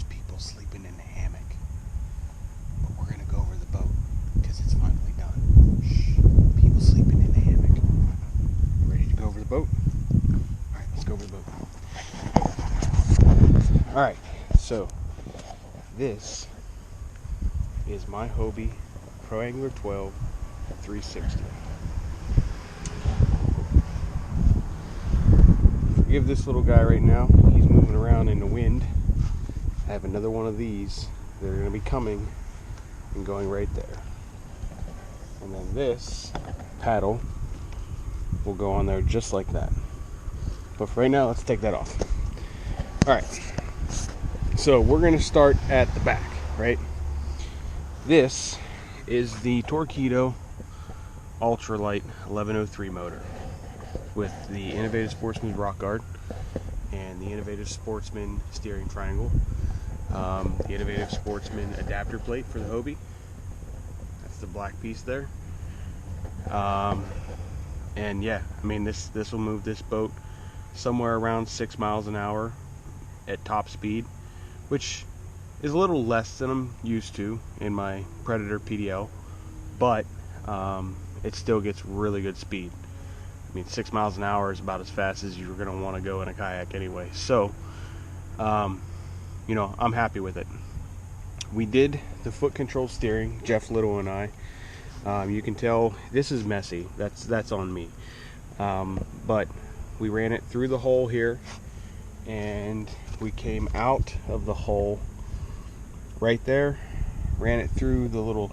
there's people sleeping in the hammock. But we're going to go over the boat because it's finally done. Shh. People sleeping in the hammock. Ready to go over the boat? Alright, let's go over the boat. Alright, so this is my Hobie Pro Angler 12 360. Forgive this little guy right now. He's moving around in the wind. I have another one of these. They're going to be coming and going right there. And then this paddle will go on there just like that. But for right now, let's take that off. Alright, so we're going to start at the back, right? This is the Torqeedo Ultralight 1103 motor with the Innovative Sportsman rock guard and the Innovative Sportsman steering triangle, the Innovative Sportsman adapter plate for the Hobie. That's the black piece there. And yeah, I mean this will move this boat somewhere around 6 miles an hour at top speed, which is a little less than I'm used to in my Predator PDL, but it still gets really good speed. I mean, 6 miles an hour is about as fast as you're going to want to go in a kayak anyway. So, you know, I'm happy with it. We did the foot control steering, Jeff Little and I. You can tell this is messy. That's on me. But we ran it through the hole here, and we came out of the hole right there, ran it through the little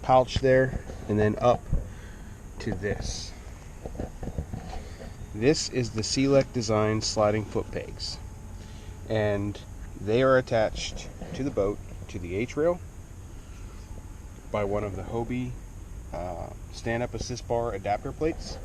pouch there, and then up to this. This is the Select Design sliding foot pegs, and they are attached to the boat to the H-rail by one of the Hobie stand-up assist bar adapter plates,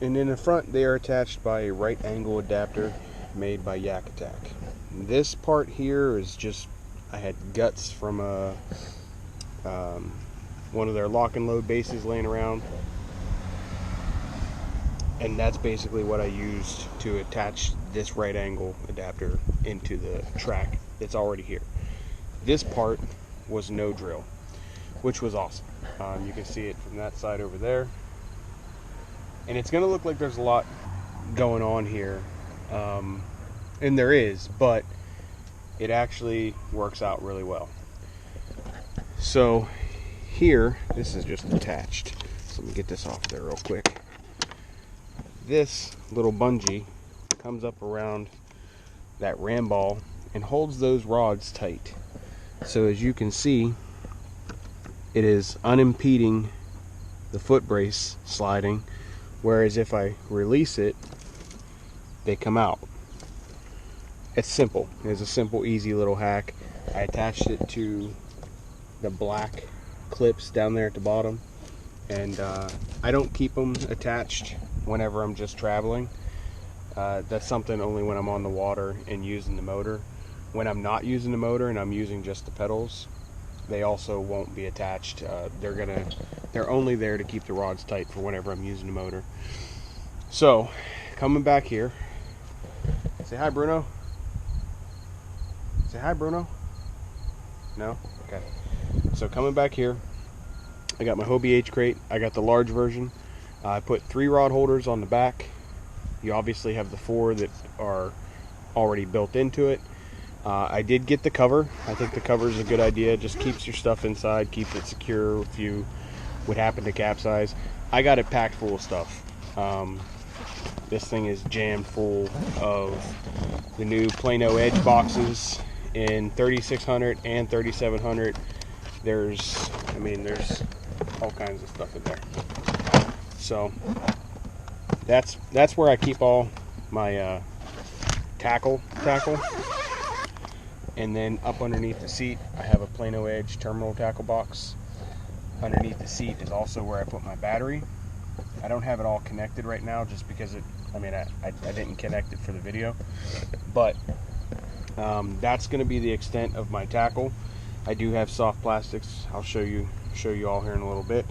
and in the front they are attached by a right angle adapter made by Yak Attack. This part here is just, I had guts from one of their lock and load bases laying around, and that's basically what I used to attach this right angle adapter into the track that's already here. This part was no drill, which was awesome. You can see it from that side over there, and it's going to look like there's a lot going on here, and there is, but it actually works out really well. So here, this is just attached. So let me get this off there real quick. This little bungee comes up around that ram ball and holds those rods tight. So as you can see, it is unimpeding the foot brace sliding, whereas if I release it, they come out. It's simple. It's a simple, easy little hack. I attached it to the black clips down there at the bottom, and I don't keep them attached whenever I'm just traveling. That's something only when I'm on the water and using the motor. When I'm not using the motor and I'm using just the pedals, they also won't be attached. They're only there to keep the rods tight for whenever I'm using the motor. So coming back here, say hi, Bruno. Say hi, Bruno. No? Okay. So coming back here, I got my Hobie H crate. I got the large version. I put 3 rod holders on the back. You obviously have the 4 that are already built into it. I did get the cover. I think the cover is a good idea. It just keeps your stuff inside, keeps it secure if you would happen to capsize. I got it packed full of stuff. This thing is jammed full of the new Plano Edge boxes in 3600 and 3700. There's all kinds of stuff in there. So that's where I keep all my tackle. And then up underneath the seat, I have a Plano Edge terminal tackle box. Underneath the seat is also where I put my battery. I don't have it all connected right now just because I didn't connect it for the video. But that's going to be the extent of my tackle. I do have soft plastics. I'll show you all here in a little bit.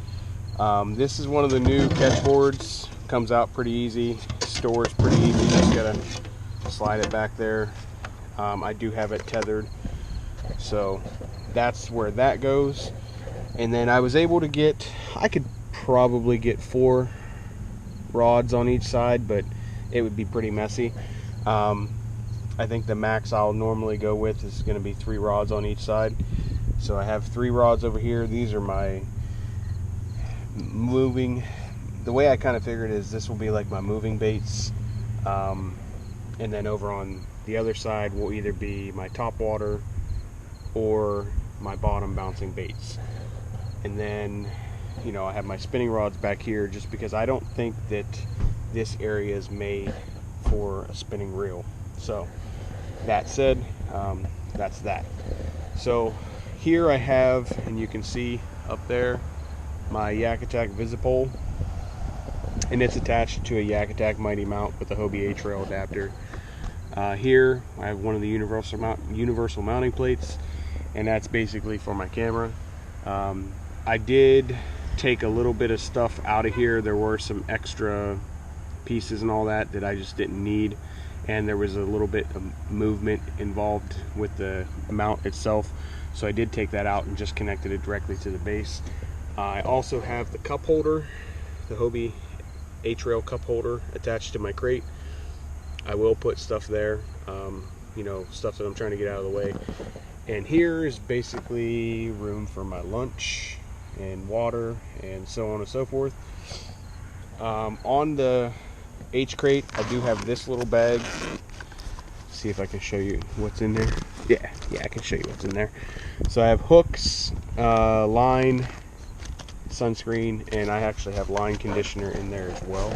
This is one of the new catch boards. Comes out pretty easy. Stores pretty easy. Just gotta slide it back there. I do have it tethered, so that's where that goes. And then I was able to get, I could probably get 4 rods on each side, but it would be pretty messy. I think the max I'll normally go with is going to be 3 rods on each side. So I have 3 rods over here. These are my moving, the way I kind of figured is this will be like my moving baits, and then over on the other side will either be my top water or my bottom bouncing baits. And then, you know, I have my spinning rods back here just because I don't think that this area is made for a spinning reel. So that said, that's that. So here I have, and you can see up there, my Yak Attack Visipole, and it's attached to a Yak Attack Mighty Mount with a Hobie A-Trail adapter. Here I have one of the universal mounting plates, and that's basically for my camera. I did take a little bit of stuff out of here. There were some extra pieces and all that I just didn't need, and there was a little bit of movement involved with the mount itself, so I did take that out and just connected it directly to the base. I also have the cup holder, the Hobie A-Trail cup holder attached to my crate. I will put stuff there, you know, stuff that I'm trying to get out of the way. And here is basically room for my lunch and water and so on and so forth. On the H crate, I do have this little bag. See if I can show you what's in there. Yeah, I can show you what's in there. So I have hooks, line, sunscreen, and I actually have line conditioner in there as well.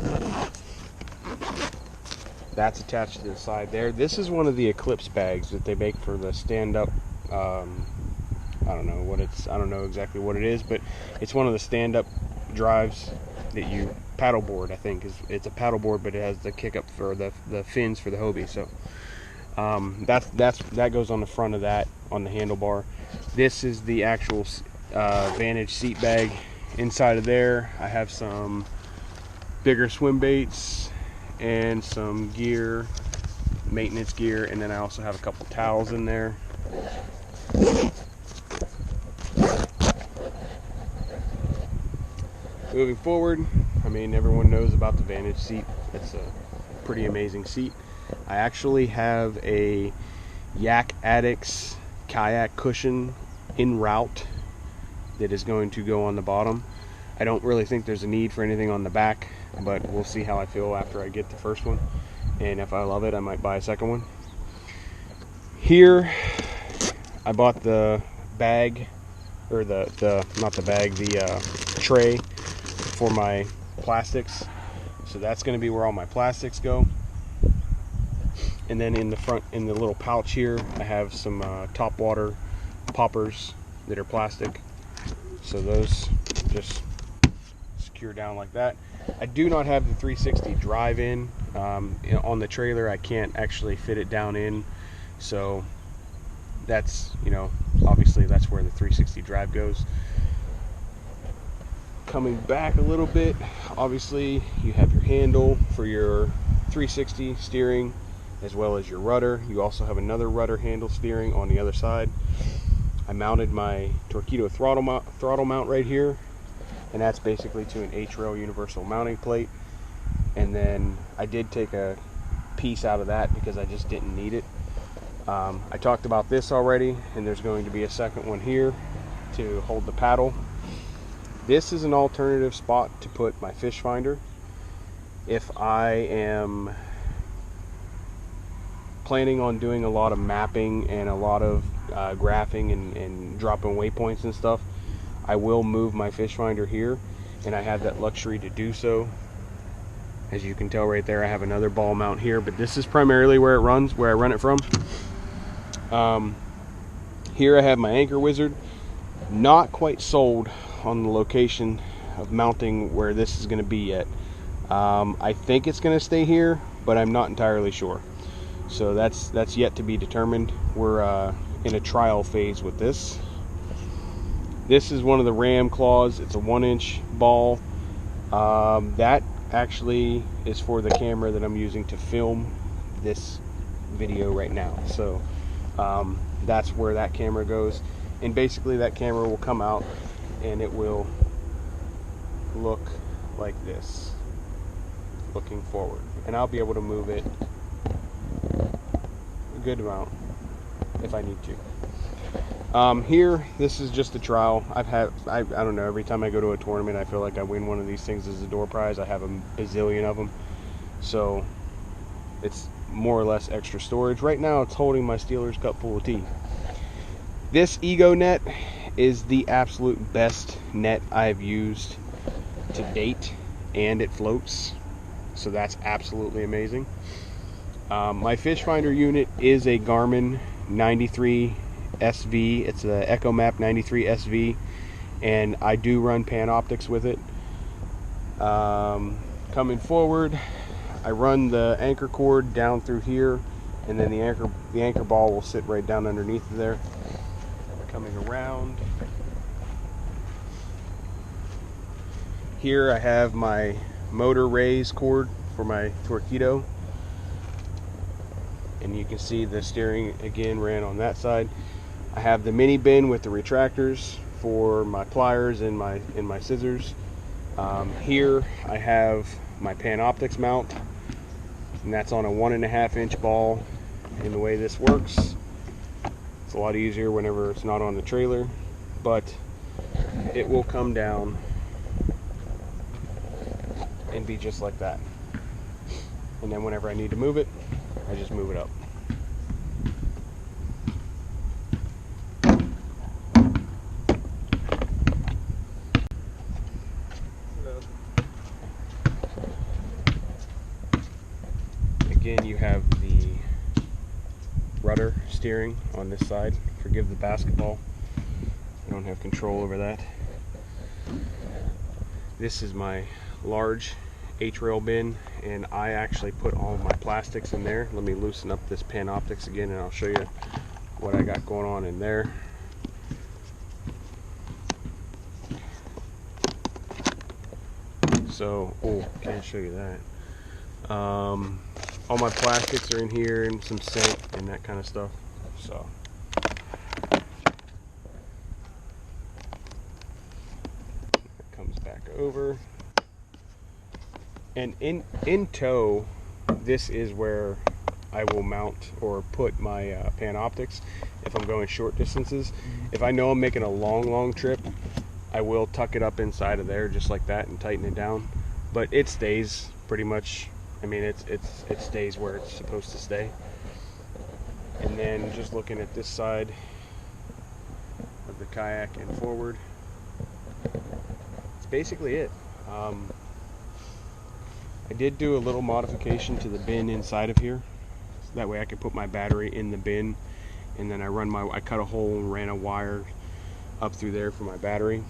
That's attached to the side there. This is one of the Eclipse bags that they make for the stand-up, I don't know exactly what it is, but it's one of the stand-up drives that you paddleboard. I think it's a paddleboard, but it has the kick up for the fins for the Hobie. So that goes on the front of that, on the handlebar. This is the actual Vantage Seat bag. Inside of there, I have some bigger swim baits and some gear, maintenance gear, and then I also have a couple towels in there. Moving forward, I mean, everyone knows about the Vantage Seat. It's a pretty amazing seat. I actually have a Yak Addicts kayak cushion en route that is going to go on the bottom. I don't really think there's a need for anything on the back, but we'll see how I feel after I get the first one, and if I love it, I might buy a second one. Here I bought the bag, or not the bag, the tray for my plastics. So that's going to be where all my plastics go. And then in the front, in the little pouch here, I have some top water poppers that are plastic. So those just secure down like that. I do not have the 360 drive in. On the trailer, I can't actually fit it down in. So that's, you know, obviously that's where the 360 drive goes. Coming back a little bit, obviously you have your handle for your 360 steering as well as your rudder. You also have another rudder handle steering on the other side. I mounted my Torpedo throttle mount right here, and that's basically to an A-Trail universal mounting plate. And then I did take a piece out of that because I just didn't need it. I talked about this already, and there's going to be a second one here to hold the paddle. This is an alternative spot to put my fish finder. If I am planning on doing a lot of mapping and a lot of graphing and dropping waypoints and stuff, I will move my fish finder here, and I have that luxury to do so. As you can tell right there, I have another ball mount here, but this is primarily where it runs, where I run it from. Here I have my anchor wizard. Not quite sold on the location of mounting where this is going to be yet. I think it's going to stay here, but I'm not entirely sure. So that's yet to be determined. We're in a trial phase with this. This is one of the ram claws. It's a 1-inch ball. That actually is for the camera that I'm using to film this video right now. So that's where that camera goes, and basically that camera will come out and it will look like this, looking forward, and I'll be able to move it a good amount if I need to. Here, this is just a trial. I don't know, every time I go to a tournament I feel like I win one of these things as a door prize. I have a bazillion of them, so it's more or less extra storage. Right now it's holding my Steelers cup full of tea. This Ego net is the absolute best net I've used to date, and it floats, so that's absolutely amazing. My fish finder unit is a Garmin 93 SV. It's a EchoMap 93 SV, and I do run pan optics with it. Coming forward, I run the anchor cord down through here, and then the anchor ball will sit right down underneath there. Coming around here, I have my motor raise cord for my Torpedo, and you can see the steering again ran on that side. I have the mini bin with the retractors for my pliers and my scissors. Here I have my pan optics mount, and that's on a 1.5 inch ball. And the way this works, it's a lot easier whenever it's not on the trailer, but it will come down and be just like that. And then whenever I need to move it, I just move it up. Again, you have the rudder steering on this side. Forgive the basketball, I don't have control over that. This is my large H-rail bin, and I actually put all of my plastics in there. Let me loosen up this pan optics again and I'll show you what I got going on in there. So, oh, can't show you that. All my plastics are in here, and some scent and that kind of stuff. So it comes back over, and in tow, this is where I will mount or put my pan optics if I'm going short distances. If I know I'm making a long trip, I will tuck it up inside of there just like that and tighten it down, but it stays pretty much. I mean, it stays where it's supposed to stay. And then just looking at this side of the Kayak and forward, it's basically it. I did do a little modification to the bin inside of here, so that way I could put my battery in the bin, and then I cut a hole and ran a wire up through there for my battery.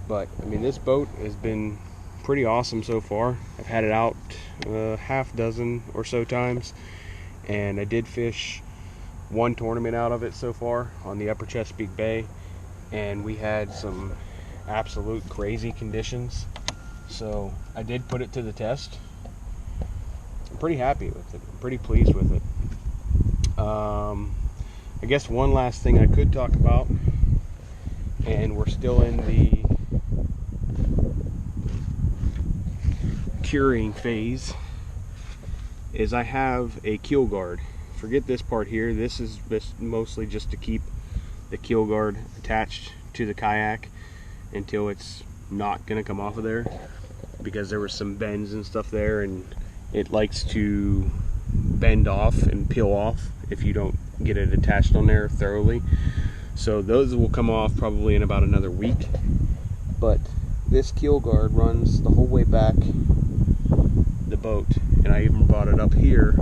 But I mean, this boat has been pretty awesome so far. I've had it out half dozen or so times, and I did fish one tournament out of it so far on the Upper Chesapeake Bay, and we had some absolute crazy conditions, so I did put it to the test. I'm pretty happy with it. I'm pretty pleased with it. I guess one last thing I could talk about, and we're still in the curing phase, is I have a keel guard. Forget this part here. This is mostly just to keep the keel guard attached to the Kayak until it's not going to come off of there, because there were some bends and stuff there, and it likes to bend off and peel off if you don't get it attached on there thoroughly. So those will come off probably in about another week. But this keel guard runs the whole way back the boat, and I even brought it up here.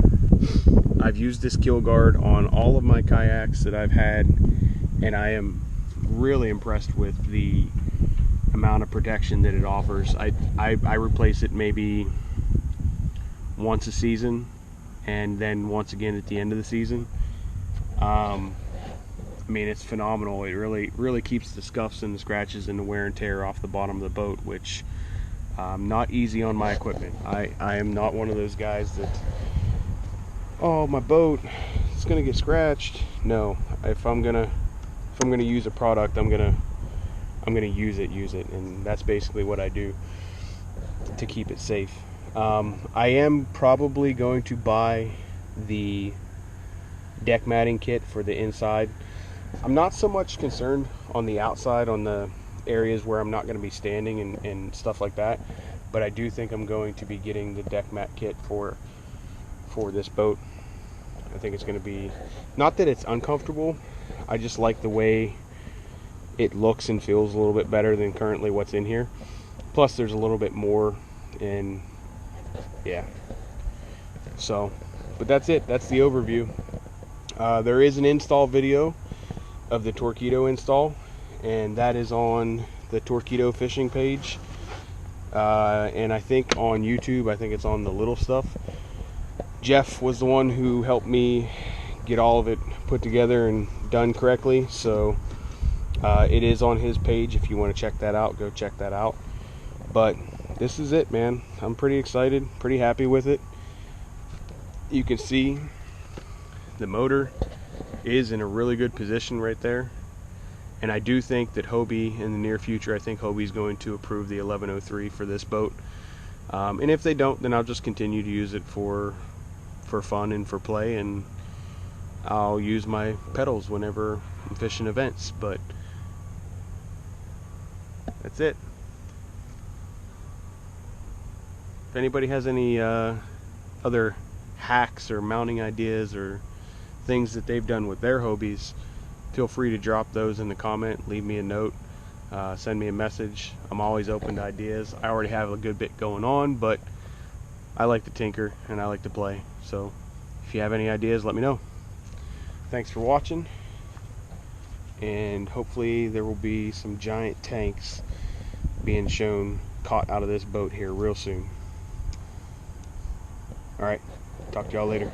I've used this keel guard on all of my kayaks that I've had, and I am really impressed with the amount of protection that it offers. I replace it maybe once a season, and then once again at the end of the season. I mean, it's phenomenal. It really keeps the scuffs and the scratches and the wear and tear off the bottom of the boat, which not easy on my equipment. I am not one of those guys that oh, my boat, it's gonna get scratched. No, if I'm gonna use a product, I'm gonna use it, and that's basically what I do to keep it safe. I am probably going to buy the deck matting kit for the inside. I'm not so much concerned on the outside, on the areas where I'm not going to be standing and stuff like that, but I do think I'm going to be getting the deck mat kit for this boat. I think it's going to be, not that it's uncomfortable, I just like the way it looks and feels a little bit better than currently what's in here. Plus there's a little bit more, and yeah, so, but that's it. That's the overview. There is an install video of the Torqeedo install, and that is on the Torqeedo fishing page, and I think on YouTube. I think it's on the little stuff. Jeff was the one who helped me get all of it put together and done correctly, so it is on his page. If you want to check that out, go check that out. But this is it, man. I'm pretty excited, pretty happy with it. You can see the motor is in a really good position right there, and I do think that Hobie, in the near future, I think Hobie's going to approve the 1103 for this boat, and if they don't, then I'll just continue to use it for fun and for play, and I'll use my pedals whenever I'm fishing events. But that's it. If anybody has any other hacks or mounting ideas or things that they've done with their Hobies, feel free to drop those in the comment, leave me a note, send me a message. I'm always open to ideas. I already have a good bit going on, but I like to tinker and I like to play. So if you have any ideas, let me know. Thanks for watching, and hopefully there will be some giant tanks being shown caught out of this boat here real soon. Alright, talk to y'all later.